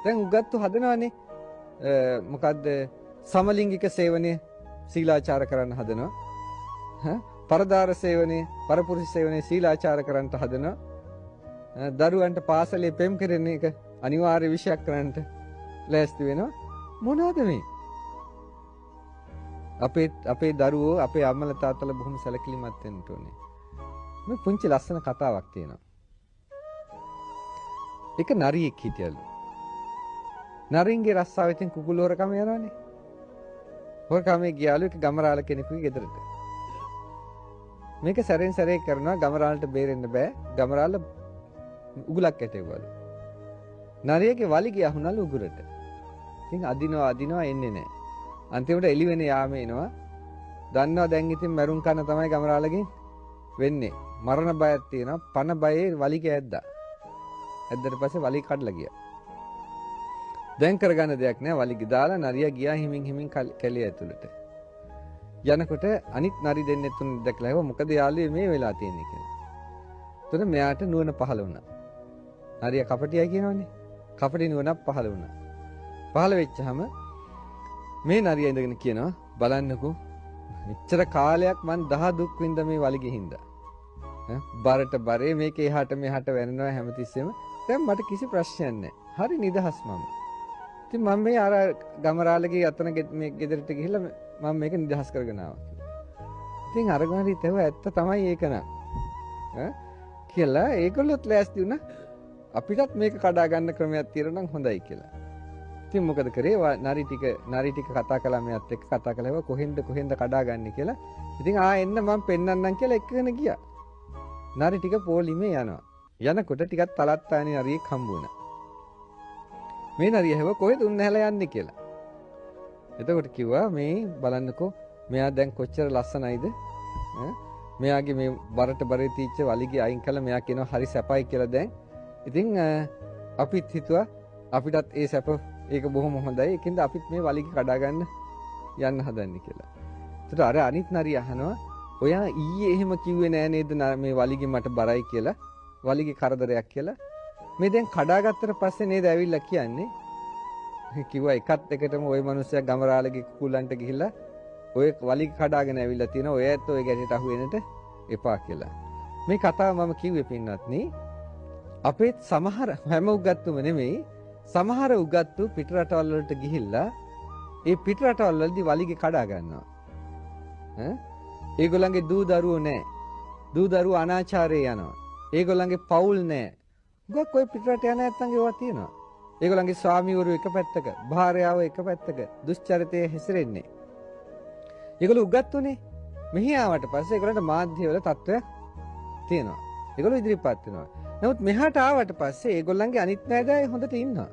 දැන් උගත්තු හදනවානේ මොකද්ද සමලිංගික සේවනය සීලාචාර කරන්න හදනවා. පරදාර සේවනය පරපුරුෂ සේවනය සීලාචාර කරන්නට හදනවා. දරුවන්ට පාසලේ පෙම් කරන එක අනිවාර්ය විෂයක් කරන්නට ලෑස්ති වෙනවා. මොනවද මේ? අපේ දරුවෝ අපේ අම්මලා තාත්තලා බොහොම සැලකිලිමත් වෙන්න ඕනේ. මේ පුංචි ලස්සන කතාවක් තියෙනවා. එක නරියෙක් හිටියලු. නරින්ගේ රස්සාවෙන් කුකුළු හොරකම යනවානේ. හොරකමේ ගියාලු එක ගමරාල කෙනෙකුගේ ගෙදරට. මේක සැරෙන් සැරේ කරනවා ගමරාලට බේරෙන්න බෑ. ගමරාල උගුලක් ඇටෙව්වලු. නරියගේ වලිගය අහුණලු උගුරට. ඉතින් අදිනවා එන්නේ නැහැ. අන්තිමට එළි වෙන යාම එනවා. දන්නවා දැන් ඉතින් මරුන් කන තමයි ගමරාලගෙන් වෙන්නේ. මරණ බයක් තියෙනවා. පන බයේ වලිගය ඇද්දා. ඇද්දට පස්සේ වලිග කඩලා ගියා. දැන් කරගන්න දෙයක් නෑ. වලිගය දාලා නරියා ගියා හිමින් කැලිය ඇතුළට. යනකොට අනිත් නරි දෙන්නේ තුන් දැකලා ඒවා මොකද යාළුවේ මේ වෙලා තියෙන්නේ කියලා. එතකොට මෙයාට නුවණ පහළ වුණා. නරියා කපටියයි කියනවනේ. කපටි නුවණක් පහළ වුණා. පහළ වෙච්චාම මේ නරියා ඉඳගෙන කියනවා බලන්නකෝ මෙච්චර කාලයක් මං දහ දුක් විඳ මේ වලිගෙ හින්දා. බරට බරේ මේක එහාට මෙහාට වෙනනවා හැමතිස්සෙම. දැන් මට කිසි ප්‍රශ්නයක් නැහැ. හරි නිදහස් මම. ඉතින් මම මේ අර ගමරාලගේ අතන මේ ගෙදරට ගිහිල්ලා මම මේක නිදහස් කරගෙන ආවා. ඉතින් අරගානි තව ඇත්ත තමයි ඒක නා. කියලා ඒගොල්ලොත් ලෑස්ති වුණා. අපිටත් මේක කඩා ගන්න ක්‍රමයක් තියෙනවා නම් හොඳයි කියලා. ඉතින් මොකද කරේ? නරි ටික කතා කළා මෙයත් එක්ක කතා කළා කොහෙන්ද කඩා ගන්න කියලා. ඉතින් එන්න මම පෙන්නන්නම් කියලා එක්කගෙන ගියා. නරි ටික පොලිමේ යනවා. යනකොට ටිකක් තලත්තානේ නරියෙක් හම්බ වුණා. මේ නරිය හැව කොහෙද උන්නහැලා යන්නේ කියලා. එතකොට කිව්වා මේ බලන්නකෝ මෙයා දැන් කොච්චර ලස්සනයිද? මෙයාගේ මේ බරට බරේ තීච්ච වලිගය අයින් කළා මෙයා කියනවා හරි සැපයි කියලා දැන්. ඉතින් අපිත් හිතුවා අපිටත් ඒ සැප ඒක බොහොම හොඳයි. ඒකින්ද අපිත් මේ වලිගය කඩා ගන්න යන්න හදන්නේ කියලා. එතකොට අර අනිත් නරිය අහනවා ඔයා ඊයේ එහෙම කිව්වේ නෑ නේද මේ වලිගය මට බරයි කියලා. වලිගය කරදරයක් කියලා. මේ දැන් කඩාගත්තට පස්සේ නේද ඇවිල්ලා කියන්නේ? කිව්වා එකත් එකටම ওই මිනිස්සයා ගමරාලගේ කුකුලන්ට ගිහිල්ලා ඔය වලිග කඩාගෙන ඇවිල්ලා තියෙනවා. ඔය ඇත්ත ඔය ගැටේට අහු වෙන්නට එපා කියලා. මේ කතාව මම කිව්වේ පින්වත්නි අපේ සමහර හැම උගත්තුම නෙමෙයි සමහර උගත්තු පිට රටවල් වලට ගිහිල්ලා ඒ පිට රටවල් වලදී වලිග කඩා ගන්නවා. ඒගොල්ලන්ගේ දූ දරුවෝ නැහැ. දූ දරුවෝ අනාචාරයේ යනවා. ඒගොල්ලන්ගේ පවුල් නැහැ. ගොක් ඔය පිට රට යන නැත්තන්ගේ ඒවා තියෙනවා. ඒගොල්ලන්ගේ ස්වාමිවරු එක පැත්තක, භාර්යාව එක පැත්තක දුෂ්චරිතයේ හැසිරෙන්නේ. ඒගොල්ලෝ උගත්තුනේ. මෙහි ආවට පස්සේ ඒගොල්ලන්ට මාධ්‍යවල තත්ත්වයක් තියෙනවා. ඒගොල්ලෝ ඉදිරිපත් වෙනවා. නමුත් මෙහාට ආවට පස්සේ ඒගොල්ලන්ගේ අනිත් නෑදෑය හොඳට ඉන්නවා.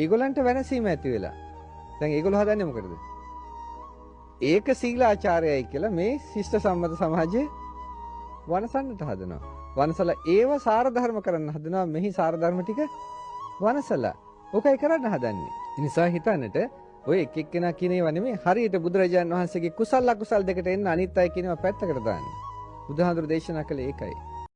ඒගොල්ලන්ට වෙනසීම ඇති වෙලා. දැන් ඒගොල්ලෝ හදන්නේ මොකටද? ඒක සීලාචාරයයි කියලා මේ ශිෂ්ට සම්මත සමාජයේ වනසන්නට හදනවා. වනසලා ඒව සාර ධර්ම කරන්න හදනවා. මෙහි සාර ධර්ම ටික වනසලා. ඔකයි කරන්න හදන්නේ. ඒ නිසා හිතන්නට ඔය එක එක්කෙනා කියන ඒවා නෙමෙයි හරියට බුදුරජාණන් වහන්සේගේ කුසල අකුසල් දෙකට එන්න අනිත් අය කියනවා පැත්තකට දාන්න. බුදුහාඳුර දේශනා කළේ ඒකයි.